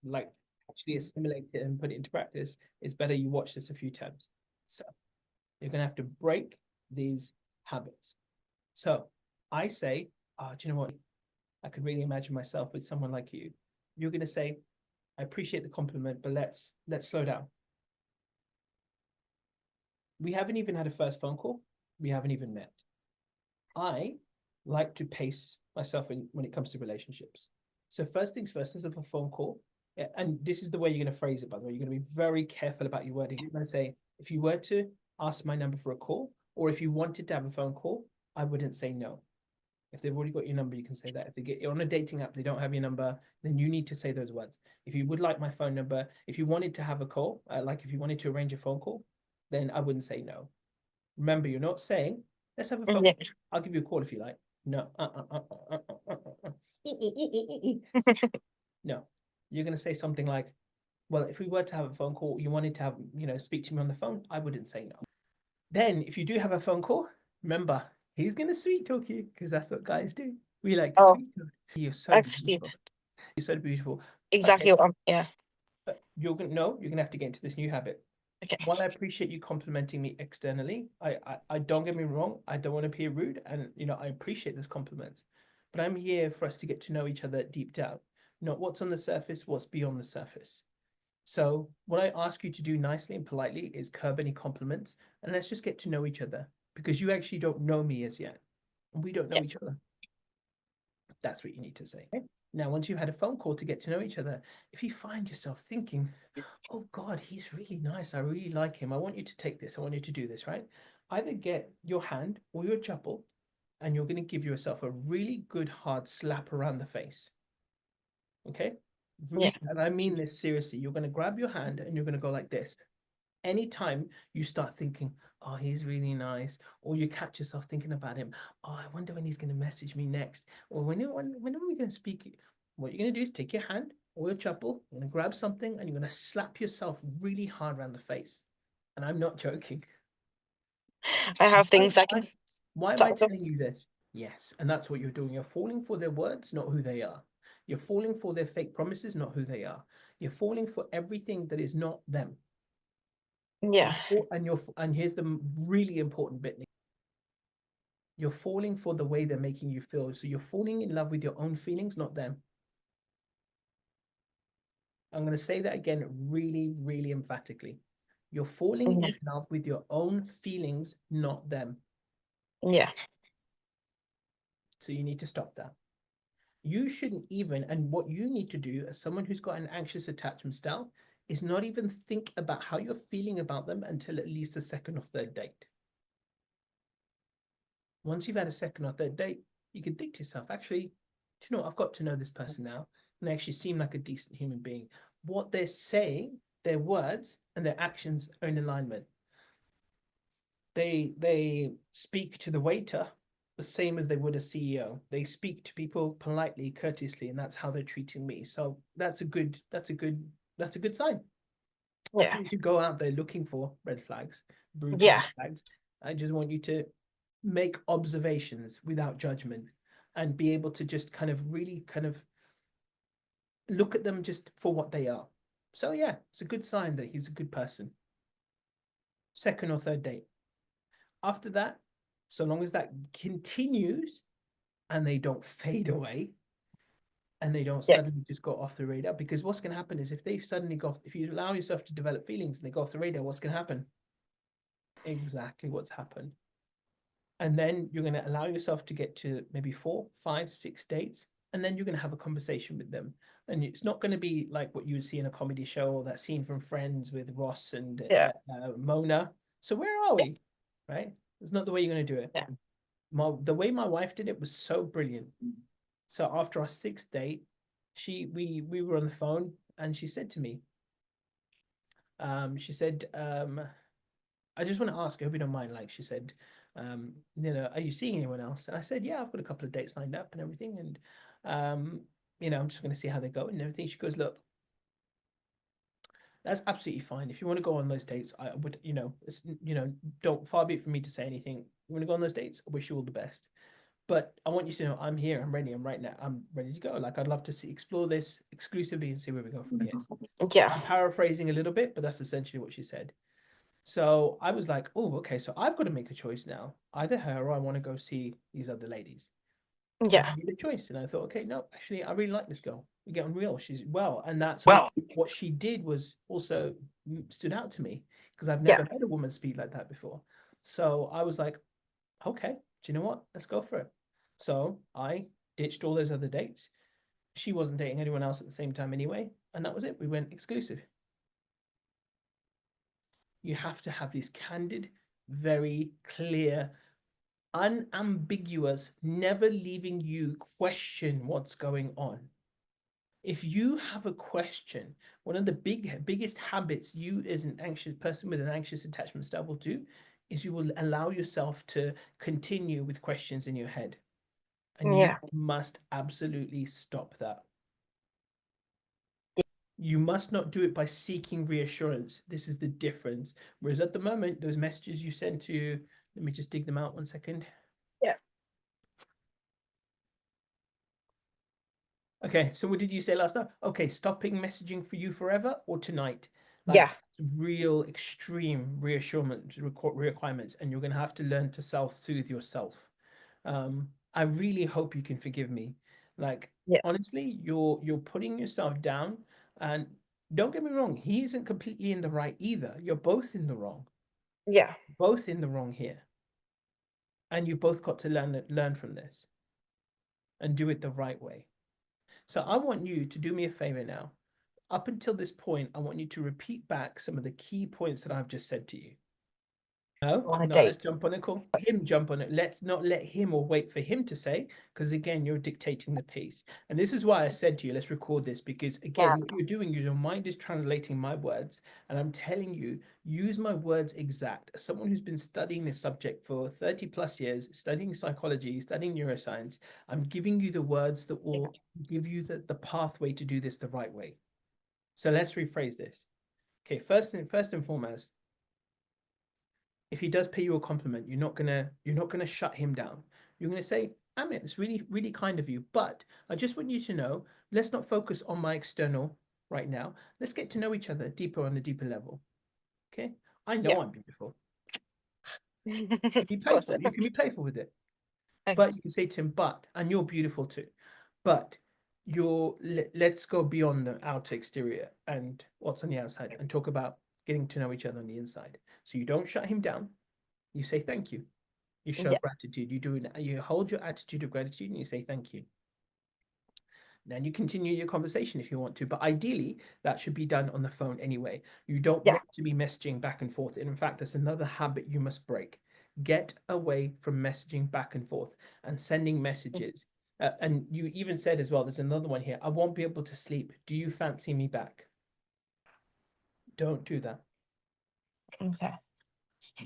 like actually assimilate it and put it into practice, it's better you watch this a few times. So you're gonna have to break these habits. So I say, oh, do you know what? I could really imagine myself with someone like you. You're gonna say, I appreciate the compliment, but let's slow down. We haven't even had a first phone call. We haven't even met. I like to pace myself when it comes to relationships. So first things first, instead of a phone call, and this is the way you're going to phrase it, by the way, you're going to be very careful about your wording. You're going to say, if you were to ask my number for a call, or if you wanted to have a phone call, I wouldn't say no. If they've already got your number, you can say that. If they get you on a dating app, they don't have your number, then you need to say those words. If you would like my phone number, if you wanted to have a call, like if you wanted to arrange a phone call, then I wouldn't say no. Remember, you're not saying, let's have a phone. Yeah. I'll give you a call if you like. No. No. You're going to say something like, well, if we were to have a phone call, you wanted to have, speak to me on the phone, I wouldn't say no. Then if you do have a phone call, remember, he's going to sweet talk you because that's what guys do. We like to Oh, sweet talk. You're so I've seen beautiful. You're so beautiful. exactly Okay. what yeah. You're going to have to get into this new habit. Okay. While I appreciate you complimenting me externally, I don't get me wrong, I don't want to appear rude, and I appreciate those compliments, but I'm here for us to get to know each other deep down, not what's on the surface, what's beyond the surface. So what I ask you to do nicely and politely is curb any compliments, and let's just get to know each other, because you actually don't know me as yet, and we don't know Yeah. each other. That's what you need to say. Now, once you've had a phone call to get to know each other, if you find yourself thinking, oh God, he's really nice, I really like him, I want you to take this, I want you to do this, right? Either get your hand or your chappal, and you're going to give yourself a really good hard slap around the face. Okay? Yeah. And I mean this seriously. You're going to grab your hand and you're going to go like this. Anytime you start thinking, oh, he's really nice, or you catch yourself thinking about him, oh, I wonder when he's going to message me next, or when are we going to speak? What you're going to do is take your hand or your chappal, you're going to grab something and you're going to slap yourself really hard around the face. And I'm not joking. I have Why, things I why, can why am I talk of. telling you this? Yes, and that's what you're doing. You're falling for their words, not who they are. You're falling for their fake promises, not who they are. You're falling for everything that is not them. Yeah. And here's the really important bit. You're falling for the way they're making you feel. So you're falling in love with your own feelings, not them. I'm going to say that again really, really emphatically. You're falling Yeah. in love with your own feelings, not them. Yeah. So you need to stop that. You shouldn't even, and what you need to do as someone who's got an anxious attachment style is not even think about how you're feeling about them until at least a second or third date. Once you've had a second or third date, you can think to yourself, actually, do you know, I've got to know this person now, and they actually seem like a decent human being. What they're saying, their words and their actions are in alignment. They speak to the waiter the same as they would a CEO. They speak to people politely, courteously, and that's how they're treating me. So that's a good sign. Yeah. You should go out there looking for red flags, brutal Yeah. red flags. I just want you to make observations without judgment and be able to just kind of really kind of look at them just for what they are. So yeah, it's a good sign that he's a good person. Second or third date. After that, so long as that continues and they don't fade away and they don't Yes. suddenly just go off the radar, because what's going to happen is if they suddenly go off, if you allow yourself to develop feelings and they go off the radar, what's going to happen? Exactly what's happened. And then you're going to allow yourself to get to maybe 4, 5, 6 dates, and then you're going to have a conversation with them. And it's not going to be like what you would see in a comedy show, or that scene from Friends with Ross and Yeah. Mona. So where are we? Right? It's not the way you're going to do it. Yeah. The way my wife did it was so brilliant. So after our 6th date, we were on the phone, and she said to me, she said, I just want to ask, I hope you don't mind. Like she said, are you seeing anyone else? And I said, yeah, I've got a couple of dates lined up and everything. And, I'm just going to see how they go and everything. She goes, look, that's absolutely fine. If you want to go on those dates, I would, don't, far be it from me to say anything. You want to go on those dates? I wish you all the best. but I want you to know I'm here, I'm ready, I'm ready to go. Like I'd love to explore this exclusively and see where we go from here. Yeah. I'm paraphrasing a little bit, but that's essentially what she said. So I was like, oh, okay, so I've got to make a choice now. Either her or I want to go see these other ladies. And I Yeah. made a choice. And I thought, okay, no, actually, I really like this girl. We get on real. She's well. And that's Well, what she did was also stood out to me because I've yeah. never heard a woman speak like that before. So I was like, okay, do you know what? Let's go for it. So I ditched all those other dates. She wasn't dating anyone else at the same time anyway. And that was it. We went exclusive. You have to have these candid, very clear, unambiguous, never leaving you question what's going on. If you have a question, one of the biggest habits you as an anxious person with an anxious attachment style will do is you will allow yourself to continue with questions in your head. And you Yeah. must absolutely stop that. You must not do it by seeking reassurance. This is the difference. Whereas at the moment, those messages you sent to, let me just dig them out 1 second. Yeah. Okay, so what did you say last time? Okay, stopping messaging for you forever or tonight? Like Yeah. real extreme reassurance requirements, and you're gonna have to learn to self-soothe yourself. I really hope you can forgive me. Like Yeah. honestly, you're putting yourself down, and don't get me wrong, he isn't completely in the right either. You're both in the wrong, Yeah. both in the wrong here, and you've both got to learn from this and do it the right way. So I want you to do me a favor now. Up until this point, I want you to repeat back some of the key points that I've just said to you. No, On a no, let's date. jump on it. Call him jump on it. Let's not let him or wait for him to say, because again, you're dictating the pace. And this is why I said to you, let's record this, because Yeah. again, what you're doing is your mind is translating my words. And I'm telling you, use my words exact. As someone who's been studying this subject for 30 plus years, studying psychology, studying neuroscience, I'm giving you the words that will give you the pathway to do this the right way. So let's rephrase this. Okay, first and foremost, if he does pay you a compliment, you're not gonna shut him down. You're gonna say, Amit, it's really, really kind of you, but I just want you to know, let's not focus on my external right now. Let's get to know each other deeper on a deeper level. Okay. I Yeah. know I'm beautiful. Be Of course. playful. You can be playful with it. Okay. But you can say to him, but, and you're beautiful too. But let's go beyond the outer exterior and what's on the outside and talk about getting to know each other on the inside. So you don't shut him down. You say thank you. You show Yeah. gratitude. You hold your attitude of gratitude and you say thank you. Then you continue your conversation if you want to, but ideally that should be done on the phone anyway. You don't Yeah. want to be messaging back and forth. And in fact, that's another habit you must break. Get away from messaging back and forth and sending messages. And you even said as well, there's another one here. I won't be able to sleep. Do you fancy me back? Don't do that. Okay.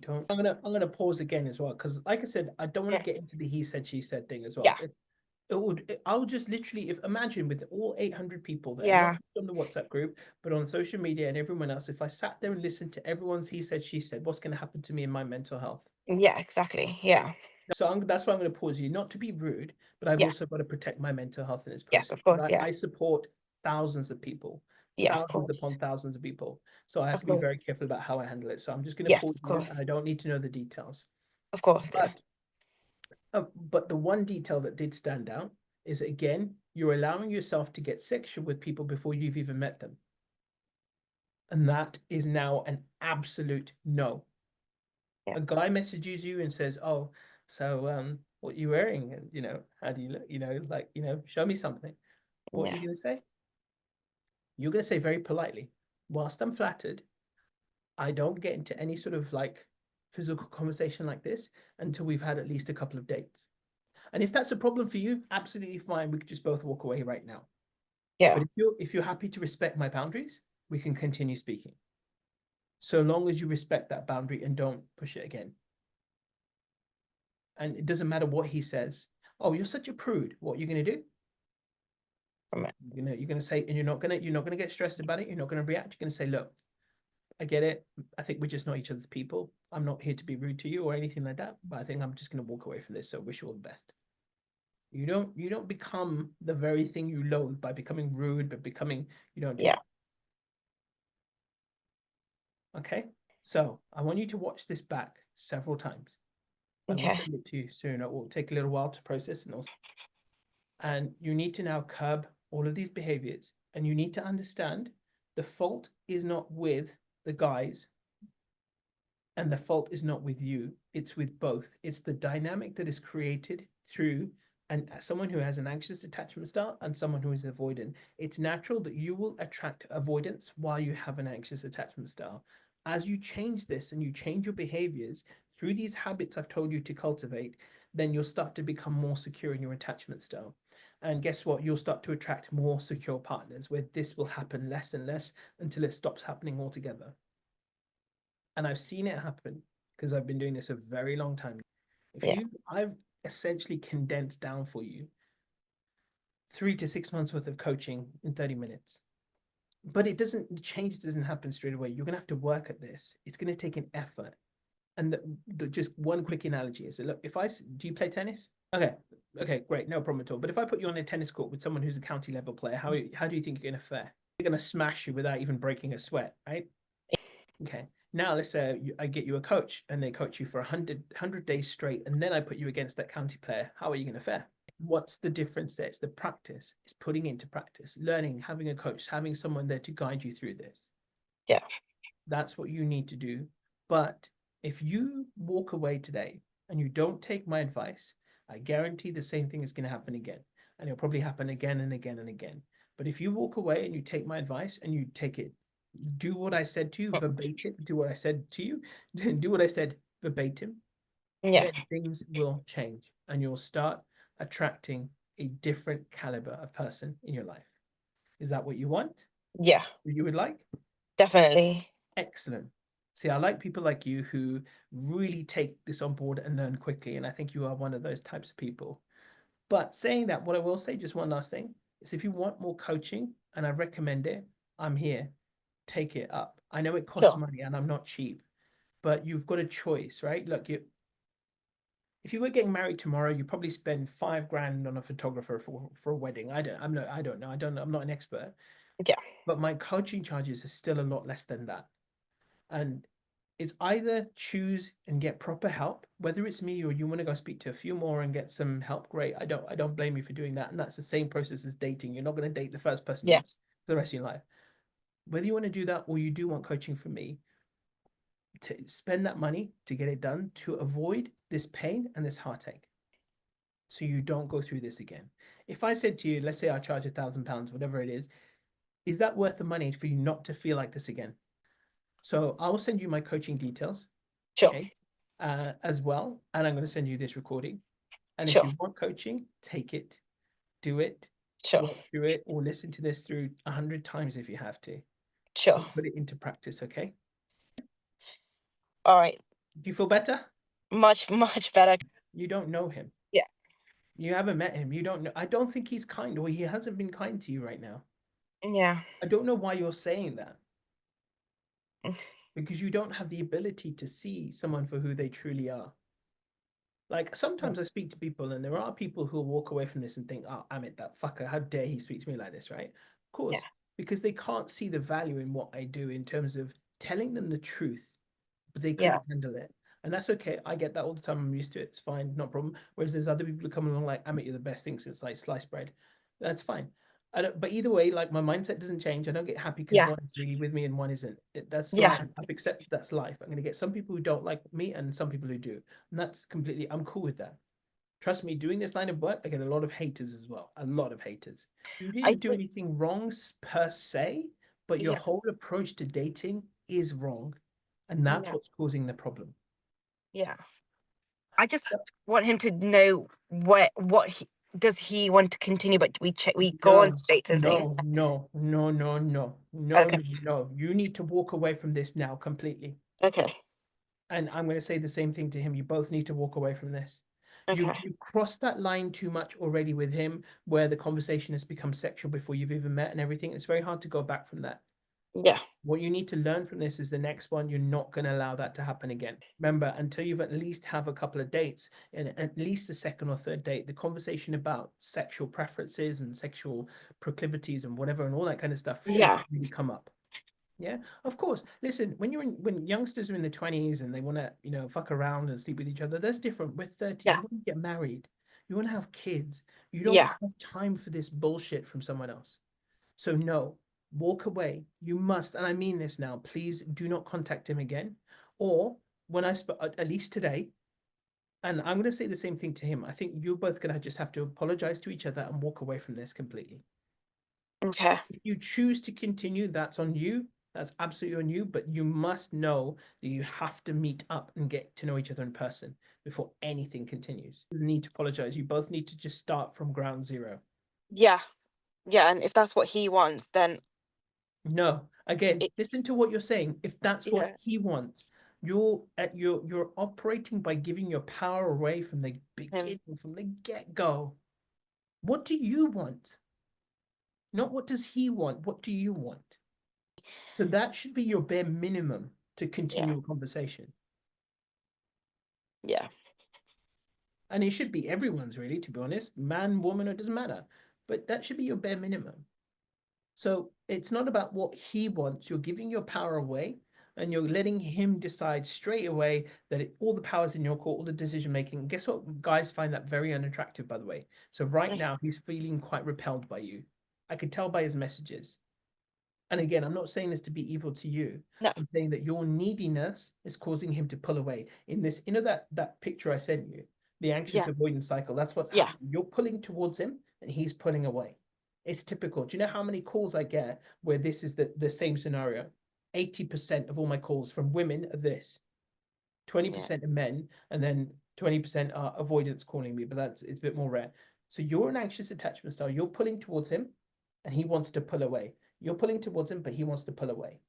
Don't. I'm gonna pause again as well because, like I said, I don't want to Yeah. get into the he said she said thing as well. Yeah. I'll just literally, if imagine with all 800 people there, not Yeah. just on the WhatsApp group, but on social media and everyone else, if I sat there and listened to everyone's he said, she said, what's going to happen to me in my mental health? Yeah. Exactly. Yeah. So that's why I'm going to pause you, not to be rude, but I've Yeah. also got to protect my mental health in this Yes. process Of because course. Yeah. I support thousands of people, Yeah. Of thousands course. upon thousands of people. So I have Of to be very course. careful about how I handle it. So I'm just going to Yes. pause Of you and course. I don't need to know the details. Of course. Yeah. But but the one detail that did stand out is again, you're allowing yourself to get sexual with people before you've even met them. And that is now an absolute no. Yeah. A guy messages you and says, "Oh, so what are you wearing? And how do you look? Like, show me something." What are Yeah. you gonna say? You're gonna say very politely, whilst I'm flattered, I don't get into any sort of like physical conversation like this until we've had at least a couple of dates. And if that's a problem for you, absolutely fine. We could just both walk away right now. But Yeah. if you're happy to respect my boundaries, we can continue speaking. So long as you respect that boundary and don't push it again. And it doesn't matter what he says. Oh, you're such a prude. What are you gonna do? You're gonna say, and you're not gonna get stressed about it. You're not gonna react. You're gonna say, look, I get it. I think we're just not each other's people. I'm not here to be rude to you or anything like that. But I think I'm just gonna walk away from this. So wish you all the best. You don't become the very thing you loathe by becoming rude, but becoming you don't do Yeah. that. Okay. So I want you to watch this back several times. I will Okay. send it to you soon. It will take a little while to process and you need to now curb all of these behaviors. And you need to understand the fault is not with the guys and the fault is not with you, it's with both. It's the dynamic that is created through and someone who has an anxious attachment style and someone who is avoidant. It's natural that you will attract avoidance while you have an anxious attachment style. As you change this and you change your behaviors through these habits I've told you to cultivate, then you'll start to become more secure in your attachment style. And guess what? You'll start to attract more secure partners where this will happen less and less until it stops happening altogether. And I've seen it happen because I've been doing this a very long time. Yeah. I've essentially condensed down for you 3 to 6 months worth of coaching in 30 minutes. But the change doesn't happen straight away. You're going to have to work at this. It's going to take an effort. And just one quick analogy is that, look, do you play tennis? Okay. Okay, great. No problem at all. But if I put you on a tennis court with someone who's a county level player, how do you think you're going to fare? They're going to smash you without even breaking a sweat, right? Okay. Now let's say I get you a coach and they coach you for 100 days straight, and then I put you against that county player. How are you going to fare? What's the difference there? It's the practice. It's putting into practice, learning, having a coach, having someone there to guide you through this. Yeah. That's what you need to do. But if you walk away today and you don't take my advice, I guarantee the same thing is going to happen again. And it'll probably happen again and again and again. But if you walk away and you take my advice and you take it, do what I said to you verbatim, do what I said to you, do what I said verbatim, Yeah. then things will change and you'll start attracting a different caliber of person in your life. Is that what you want? Yeah. What you would like? Definitely. Excellent. See, I like people like you who really take this on board and learn quickly. And I think you are one of those types of people. But saying that, what I will say, just one last thing, is if you want more coaching, and I recommend it, I'm here. Take it up. I know it costs Sure. money and I'm not cheap, but you've got a choice, right? Look, if you were getting married tomorrow, you probably spend 5 grand on a photographer for a wedding. I don't know. I'm not an expert, Yeah. but my coaching charges are still a lot less than that. And it's either choose and get proper help, whether it's me or you want to go speak to a few more and get some help, great. I don't blame you for doing that. And that's the same process as dating. You're not going to date the first person you meet Yes. for the rest of your life. Whether you want to do that or you do want coaching from me, to spend that money to get it done to avoid this pain and this heartache. So you don't go through this again. If I said to you, let's say I charge £1,000, whatever it is that worth the money for you not to feel like this again? So I will send you my coaching details, Sure. okay, as well. And I'm going to send you this recording. And if Sure. you want coaching, take it, do it, Sure. work through it, or listen to this through 100 times if you have to. Sure. But put it into practice, okay? All right. Do you feel better? Much, much better. You don't know him. Yeah. You haven't met him. You don't know. I don't think he's kind, or he hasn't been kind to you right now. Yeah. I don't know why you're saying that, because you don't have the ability to see someone for who they truly are. Like sometimes I speak to people, and there are people who walk away from this and think, "Oh, Amit, that fucker! How dare he speak to me like this?" Right? Of Yeah. course, because they can't see the value in what I do in terms of telling them the truth, but they Yeah. couldn't handle it. And that's okay. I get that all the time. I'm used to it. It's fine, no problem. Whereas there's other people who come along like, Amit, you're the best thing since like sliced bread. That's fine. I don't, but either way, like my mindset doesn't change. I don't get happy because Yeah. one is really with me and one isn't. That's Yeah. life. I've accepted that's life. I'm going to get some people who don't like me and some people who do. And that's completely, I'm cool with that. Trust me, doing this line of work, I get a lot of haters as well. A lot of haters. You I didn't do think. anything wrong per se, but your Yeah. whole approach to dating is wrong. And that's Yeah. what's causing the problem. Yeah. I just want him to know what he does he want to continue, but we go on No, dates and things. no, no, no, no, no, no, Okay. no, no. You need to walk away from this now completely. Okay. And I'm going to say the same thing to him. You both need to walk away from this. Okay. You've crossed that line too much already with him, where the conversation has become sexual before you've even met and everything. It's very hard to go back from that. Yeah. What you need to learn from this is the next one, you're not going to allow that to happen again. Remember, until you've at least have a couple of dates, and at least the second or third date, the conversation about sexual preferences and sexual proclivities and whatever and all that kind of stuff Yeah. shouldn't really come up. Yeah, of course. Listen, when youngsters are in the 20s and they want to, fuck around and sleep with each other, that's different. We're 30, Yeah. you want to get married, you want to have kids. You don't Yeah. have time for this bullshit from someone else. So no, walk away. You must, and I mean this now, please do not contact him again. Or when I spoke, at least today, and I'm going to say the same thing to him. I think you're both going to just have to apologize to each other and walk away from this completely. Okay. If you choose to continue, that's on you. That's absolutely on you. But you must know that you have to meet up and get to know each other in person before anything continues. You need to apologize. You both need to just start from ground zero. Yeah. Yeah. And if that's what he wants, then No, again, listen it's, to what you're saying. If that's what yeah. he wants, you're operating by giving your power away from the Him. beginning, from the get-go. What do you want? Not what does he want? What do you want? So that should be your bare minimum to Yeah. continue a conversation. Yeah. And it should be everyone's really, to be honest, man, woman, it doesn't matter. But that should be your bare minimum. So it's not about what he wants. You're giving your power away and you're letting him decide straight away that all the power's in your court, all the decision making. Guess what? Guys find that very unattractive, by the way. So right Okay. now, he's feeling quite repelled by you. I could tell by his messages. And again, I'm not saying this to be evil to you. No. I'm saying that your neediness is causing him to pull away. In this, that picture I sent you, the anxious Yeah. avoidance cycle, that's what's Yeah. happening. You're pulling towards him and he's pulling away. It's typical. Do you know how many calls I get where this is the same scenario? 80% of all my calls from women are this. Yeah. 20% are men, and then 20% are avoidance calling me, but it's a bit more rare. So you're an anxious attachment style. You're pulling towards him and he wants to pull away. You're pulling towards him, but he wants to pull away.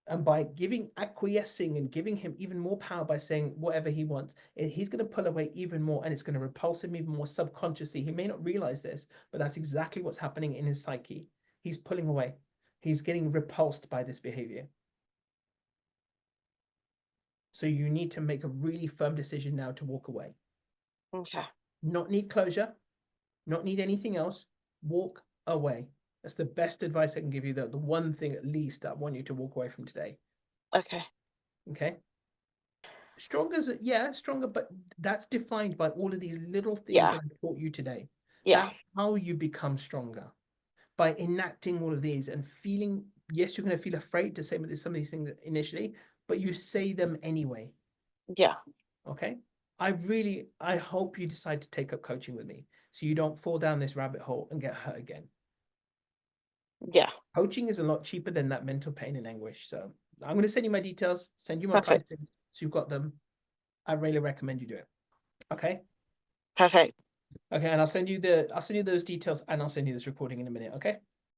And by acquiescing and giving him even more power by saying whatever he wants, he's going to pull away even more and it's going to repulse him even more subconsciously. He may not realize this, but that's exactly what's happening in his psyche. He's pulling away. He's getting repulsed by this behavior. So you need to make a really firm decision now to walk away. Okay. Not need closure, not need anything else. Walk away. That's the best advice I can give you. The one thing at least I want you to walk away from today. Okay. Okay. Stronger, yeah, stronger, but that's defined by all of these little things Yeah. that I taught you today. Yeah. That's how you become stronger by enacting all of these and feeling. Yes, you're going to feel afraid to say some of these things initially, but you say them anyway. Yeah. Okay. I hope you decide to take up coaching with me so you don't fall down this rabbit hole and get hurt again. Yeah. Coaching is a lot cheaper than that mental pain and anguish. So I'm going to send you my details, send you my Perfect. prices so you've got them. I really recommend you do it. Okay. Perfect. Okay. And I'll send you those details and I'll send you this recording in a minute. Okay.